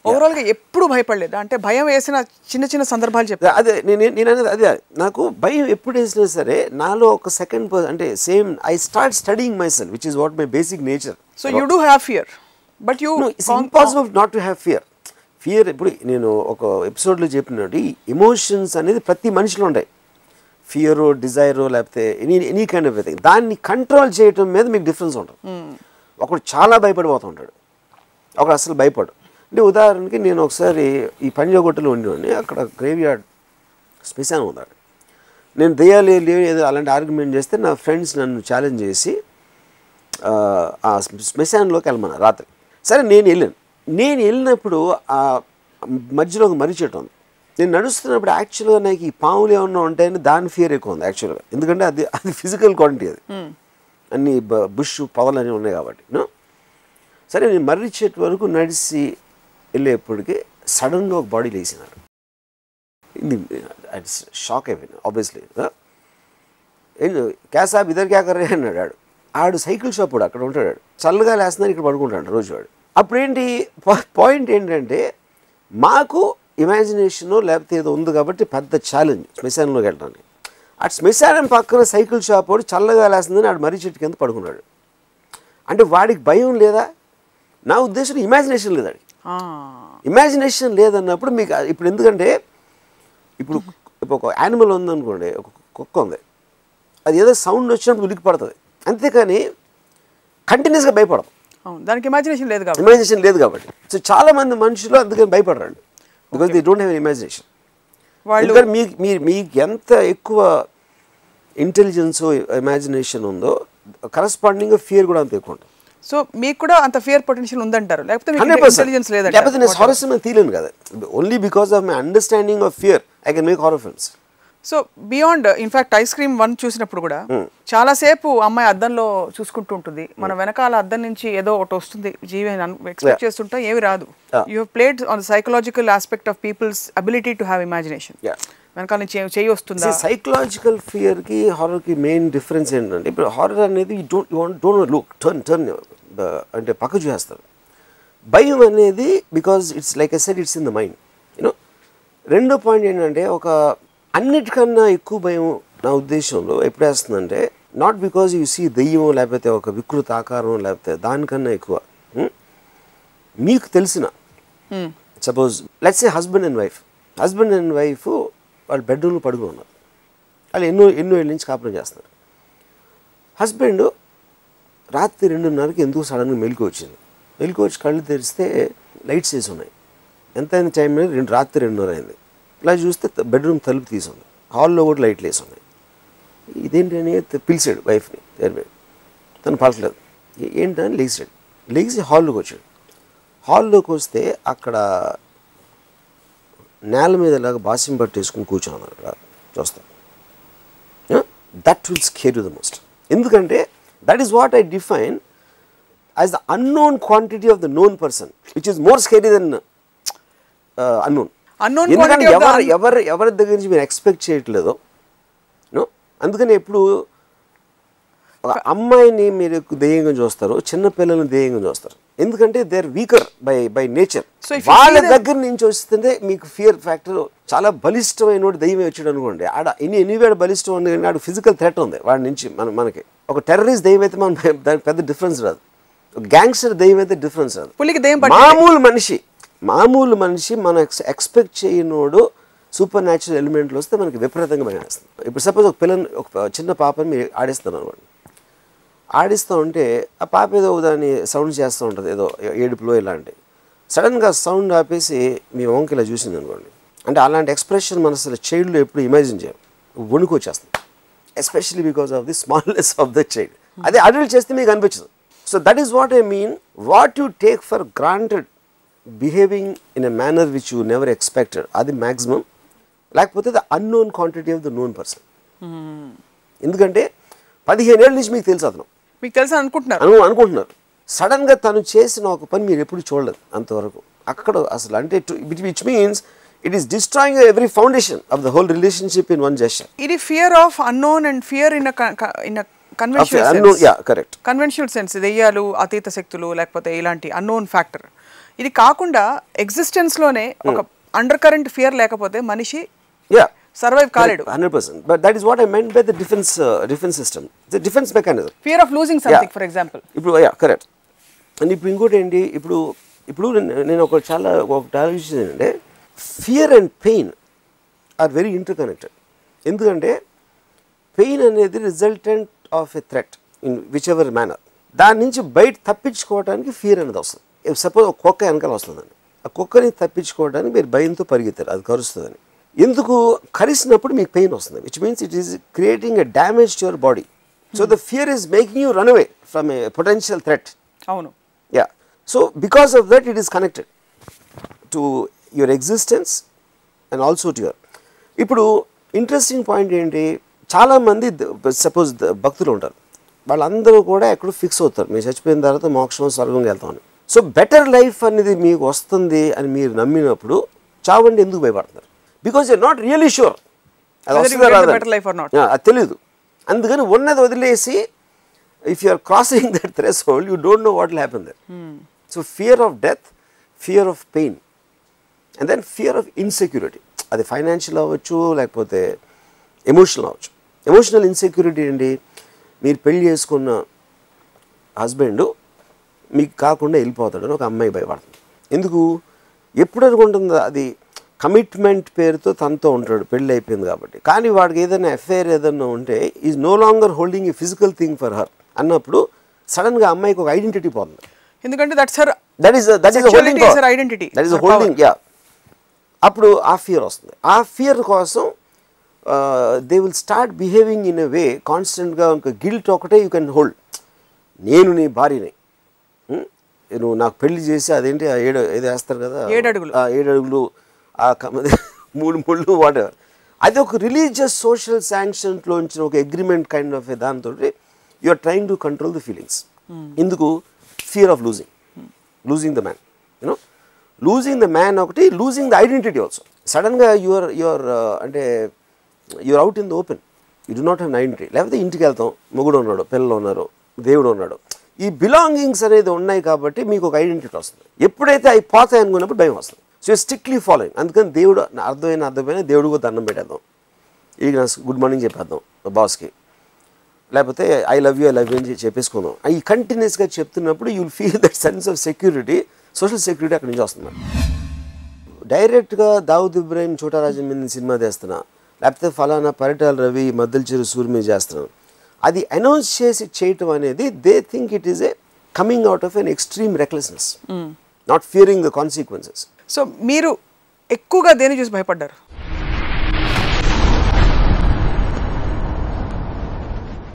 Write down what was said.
Overall గా ఎప్పుడు భయపడలేదు అంటే భయం వేసిన చిన్న చిన్న సందర్భాలు చెప్తా అదే నేను అనేది అదే నాకు భయం ఎప్పుడు వేసినా సరే నాలో ఒక సెకండ్ అంటే same I start studying my self which is what my basic nature so you do have fear but you it's impossible not to have fear ఇప్పుడు నేను ఒక ఎపిసోడ్లో చెప్పినట్టు ఎమోషన్స్ అనేది ప్రతి మనిషిలో ఉంటాయి ఫియరో డిజైరో లేకపోతే ఎనీ కైండ్ ఆఫ్ థింగ్ దాన్ని కంట్రోల్ చేయటం మీద మీకు డిఫరెన్స్ ఉంటుంది ఒకడు చాలా భయపడిపోతుంటాడు ఒకడు అసలు భయపడు అంటే ఉదాహరణకి నేను ఒకసారి ఈ పంజాగుట్టలో ఉండేవాడిని అక్కడ గ్రేవ్ యార్డ్ శ్మశానం ఉన్నాడు నేను దెయ్యాలు ఏదో అలాంటి ఆర్గ్యుమెంట్ చేస్తే నా ఫ్రెండ్స్ నన్ను ఛాలెంజ్ చేసి ఆ శ్మశానంలోకి వెళ్ళమన్నారు రాత్రి సరే నేను వెళ్ళినప్పుడు ఆ మధ్యలో ఒక మర్రి చెట్టు ఉంది నేను నడుస్తున్నప్పుడు యాక్చువల్గా నాకు ఈ పాములు ఏమన్నా ఉంటాయని దాని ఫియర్ ఎక్కువ ఉంది యాక్చువల్గా ఎందుకంటే అది ఫిజికల్ క్వాంటిటీ అది అన్ని బుష్ పొదలు అన్నీ ఉన్నాయి కాబట్టి సరే నేను మర్రి చెట్టు వరకు నడిచి వెళ్ళేప్పటికి సడన్గా ఒక బాడీ లేచినాడు షాక్ అయిపోయింది ఆబ్వియస్లీ క్యాసాబ్ ఇద్దరు క్యాకరే అన్నాడు ఆడు సైకిల్ షాప్ కూడా అక్కడ ఉంటాడు చల్లగా లేస్తున్నాడు ఇక్కడ పడుకుంటాడు రోజు వాడు అప్పుడేంటి పాయింట్ ఏంటంటే మాకు ఇమాజినేషన్ లేకపోతే ఏదో ఉంది కాబట్టి పెద్ద ఛాలెంజ్ శ్మశానంలోకి వెళ్ళడానికి అటు శ్మశానం పక్కన సైకిల్ షాప్ వాడు చల్లగా లేస్తుందని ఆడు మర్రి చెట్టు కింద పడుకున్నాడు అంటే వాడికి భయం లేదా నా ఉద్దేశం ఇమాజినేషన్ లేదు వాడికి ఇమాజినేషన్ లేదన్నప్పుడు మీకు ఇప్పుడు ఎందుకంటే ఇప్పుడు ఒక యానిమల్ ఉందనుకోండి ఒక కుక్క ఉంది అది ఏదో సౌండ్ వచ్చినప్పుడు ఉలికి పడుతుంది అంతేకాని కంటిన్యూస్గా భయపడదు దానికి ఇమాజినేషన్ లేదు కాబట్టి సో చాలా మంది మనుషులు అందుకని భయపడరండి because they don't have imagination మీకు ఎంత ఎక్కువ ఇంటెలిజెన్స్ ఇమాజినేషన్ ఉందో కరస్పాండింగ్ ఫియర్ కూడా అంత ఎక్కువ ఉంటుంది సో మీకు కూడా అంత ఫియర్ పొటెన్షియల్ ఉందంటారు లేకపోతే ఇంటెలిజెన్స్ లేదంటారు లేకపోతే నేను హారర్ సినిమా తీయలేను కదా only because of my understanding of fear I can make horror films so beyond in fact ice cream 1 చూసినప్పుడు కూడా చాలాసేపు అమ్మాయి అద్దంలో చూసుకుంటూ ఉంటుంది మన వెనకాల అద్దం నుంచి ఏదో ఒకటి వస్తుంది జీవి ఎక్స్పెక్ట్ చేస్తుంటే ఏమి రాదు you have played on the psychological aspect of people's ability to have imagination వెనకాల నుంచి చేయి వస్తుందా సైకలాజికల్ ఫియర్కి హారర్కి మెయిన్ డిఫరెన్స్ ఏంటంటే ఇప్పుడు హారర్ అనేది డోంట్ లుక్ టర్న్ అంటే పక్క చూసేస్తారు భయం అనేది because it's like I said it's in the mind you know రెండో పాయింట్ ఏంటంటే ఒక అన్నిటికన్నా ఎక్కువ భయం నా ఉద్దేశంలో ఎప్పుడు వేస్తుందంటే నాట్ బికాజ్ యూ సీ దెయ్యం లేకపోతే ఒక వికృత ఆకారం లేకపోతే దానికన్నా ఎక్కువ మీకు తెలిసిన suppose let's say husband and wife వాళ్ళు బెడ్రూమ్లో పడుకుని ఉన్నారు వాళ్ళు ఎన్నో ఏళ్ళ నుంచి కాపురం చేస్తున్నారు హస్బెండ్ రాత్రి 2:30కి ఎందుకు సడన్గా మెలకు వచ్చి కళ్ళు తెరిస్తే లైట్స్ వేసి ఉన్నాయి ఎంత అయింది టైం అనేది రాత్రి 2:30 అయింది ఇలా చూస్తే బెడ్రూమ్ తలుపు తీసుంది హాల్లో కూడా లైట్లు వేసి ఉన్నాయి ఇదేంటి అని పిలిచాడు వైఫ్ని తను పలకలేదు ఏంటని లేచి హాల్లోకి వస్తే అక్కడ నేల మీద ఇలాగా బాసిం పట్టేసుకుని కూర్చోన్నారు చూస్తా that will scare you the most ఎందుకంటే that is what I define as the unknown quantity of the known person which is more scary than unknown ఎందుకంటే ఎవరి దగ్గర నుంచి మీరు ఎక్స్పెక్ట్ చేయట్లేదో అందుకని ఎప్పుడు ఒక అమ్మాయిని మీరు దెయ్యంగా చూస్తారు చిన్నపిల్లల్ని దెయ్యంగా చూస్తారు ఎందుకంటే they are weaker by nature వాళ్ళ దగ్గర నుంచి వస్తుంటే మీకు ఫియర్ ఫ్యాక్టర్ చాలా బలిష్టమైన దెయ్యం వచ్చాడు అనుకోండి ఆడ ఎనీవేడ బలిష్టం ఉంది కానీ ఆడ ఫిజికల్ థ్రెట్ ఉంది వాడి నుంచి మనకి ఒక టెర్రరిస్ట్ దెయ్యం అయితే మనం దానికి పెద్ద డిఫరెన్స్ రాదు గ్యాంగ్స్టర్ దెయ్యం అయితే డిఫరెన్స్ రాదు మామూలు మనిషి మనం ఎక్స్పెక్ట్ చేయనోడు సూపర్ న్యాచురల్ ఎలిమెంట్లు వస్తే మనకి విపరీతంగా భయం వేస్తుంది ఇప్పుడు సపోజ్ ఒక చిన్న పాపని మీరు ఆడిస్తాను అనుకోండి ఆడిస్తూ ఉంటే ఆ పాప ఏదో దాన్ని సౌండ్ చేస్తూ ఉంటుంది ఏదో ఏడుపులో ఇలాంటి సడన్గా సౌండ్ ఆపేసి మీ వంక ఇలా చూసింది అనుకోండి అంటే అలాంటి ఎక్స్ప్రెషన్ మన అసలు చైల్డ్లో ఎప్పుడు ఇమాజిన్ చేయం వణుకు వచ్చేస్తుంది especially because of the smallness of the child అదే అడల్ట్ చేస్తే మీకు అనిపించదు so that is what I mean what you take for granted behaving in a manner which you never expected అది మ్యాక్సిమం లేకపోతే the unknown quantity of the known person ఎందుకంటే 15 ఏళ్ళ నుంచి మీకు తెలుసు అతను మీకు తెలుసు అనుకుంటున్నారు సడన్గా తను చేసిన ఒక పని మీరు ఎప్పుడు చూడలేదు అంతవరకు అక్కడ అసలు అంటే which means it is destroying every foundation of the whole relationship in one gesture ఇది fear of unknown and fear in conventional sense దెయ్యాలు అతీత శక్తులు లేకపోతే ఇలాంటి అన్నోన్ ఫ్యాక్టర్ ఇది కాకుండా ఎగ్జిస్టెన్స్ లోనే ఒక అండర్ కరెంట్ ఫియర్ లేకపోతే మనిషి సర్వైవ్ కాలేడు. 100%. But that is what I meant by the defense system. It's a defense mechanism. Fear of losing something, for example. ఇప్పుడు correct. And ఇప్పుడు ఇంకోటి ఏంటి, ఇప్పుడు నేను ఒక ఆలోచించింది ఏంటంటే fear and pain are very interconnected. ఎందుకంటే పెయిన్ అనేది resultant of a threat in which ever manner. దాని నుంచి బయట తప్పించుకోవడానికి ఫియర్ అనేది వస్తుంది. సపోజ్ ఒక కుక్క వెనకాల వస్తుందండి, ఆ కుక్కని తప్పించుకోవడానికి మీరు భయంతో పరిగెత్తారు, అది కరుస్తుందని. ఎందుకు కరిసినప్పుడు మీకు పెయిన్ వస్తుంది, which means it is creating a damage to your body. So the fear is making you run away from a potential threat. అవును. So because of that it is connected to your existence and also to your. ఇప్పుడు interesting point ఏంటి, చాలామంది suppose భక్తులు ఉంటారు, వాళ్ళందరూ కూడా ఎక్కడో fix అవుతారు, మేము చచ్చిపోయిన తర్వాత మోక్షం స్వర్గంకి వెళ్తామని. సో బెటర్ లైఫ్ అనేది మీకు వస్తుంది అని మీరు నమ్మినప్పుడు చావండి ఎందుకు భయపడతారు? Because you're not really sure అది వస్తుందా రాదా, అది తెలియదు. అందుకని ఉన్నది వదిలేసి if you are crossing that threshold you don't know what will happen there. So fear of death, fear of pain and then fear of insecurity. అది ఫైనాన్షియల్ అవ్వచ్చు, లేకపోతే ఎమోషనల్ అవ్వచ్చు. ఎమోషనల్ ఇన్సెక్యూరిటీ ఏంటి, మీరు పెళ్లి చేసుకున్న హస్బెండ్ మీకు కాకుండా వెళ్ళిపోతాడని ఒక అమ్మాయి భయపడుతుంది. ఎందుకు, ఎప్పుడు అనుకుంటుందో అది కమిట్మెంట్ పేరుతో తనతో ఉంటాడు, పెళ్ళి అయిపోయింది కాబట్టి. కానీ వాడికి ఏదైనా అఫైర్ ఏదైనా ఉంటే is no longer holding a physical thing for her అన్నప్పుడు సడన్గా అమ్మాయికి ఒక ఐడెంటిటీ పోతుంది. ఎందుకంటే హోల్డింగ్. అప్పుడు ఆ ఫియర్ వస్తుంది. ఆ ఫియర్ కోసం they will start behaving in a way కాన్స్టెంట్గా. ఇంకా గిల్ట్ ఒకటే యూ కెన్ హోల్డ్. నేను నీ భార్యని, నువ్వు నాకు పెళ్లి చేసి అదేంటి ఏదో వేస్తారు కదా 7 అడుగులు, 7 అడుగులు, 3 ముళ్ళు, వాట్ ఎవర్. అది ఒక రిలీజియస్ సోషల్ శాంక్షన్లోంచిన ఒక అగ్రిమెంట్ కైండ్ ఆఫ్ దాంతో you are trying to control the feelings. ఎందుకు, fear of losing the man. You know, losing the man ఒకటి, లూజింగ్ ద ఐడెంటిటీ ఆల్సో. సడన్గా యువర్ అంటే you're out in the open, you do not have identity. లేకపోతే ఇంటికి వెళ్తాం, మొగుడు ఉన్నాడు, పిల్లలు ఉన్నారు, దేవుడు ఉన్నాడు, ఈ బిలాంగింగ్స్ అనేది ఉన్నాయి కాబట్టి మీకు ఒక ఐడెంటిటీ వస్తుంది. ఎప్పుడైతే అవి పోతాయి అనుకున్నప్పుడు భయం వస్తుంది. So strictly following. అందుకని దేవుడు అర్థమైన దేవుడికి దండం పెట్టేద్దాం, ఈ గుడ్ మార్నింగ్ చెప్పేద్దాం బాస్కి, లేకపోతే ఐ లవ్ యూ అని చెప్పేసుకుందాం. ఈ కంటిన్యూస్గా చెప్తున్నప్పుడు you will feel that sense of security, social security అక్కడి నుంచి వస్తుంది. డైరెక్ట్గా దావుద్ ఇబ్రాహిం చోటారాజన్ మీద సినిమా చేస్తున్నా, లేకపోతే ఫలానా పరిటాల రవి మద్దెల చెరు సూర్ మీద చేస్తున్నాను, అది అనౌన్స్ చేసి చేయటం అనేది they think it is a coming out of an extreme recklessness, not Fearing the consequences. So మీరు ఎక్కువగా దేని చూసి భయపడ్డారు?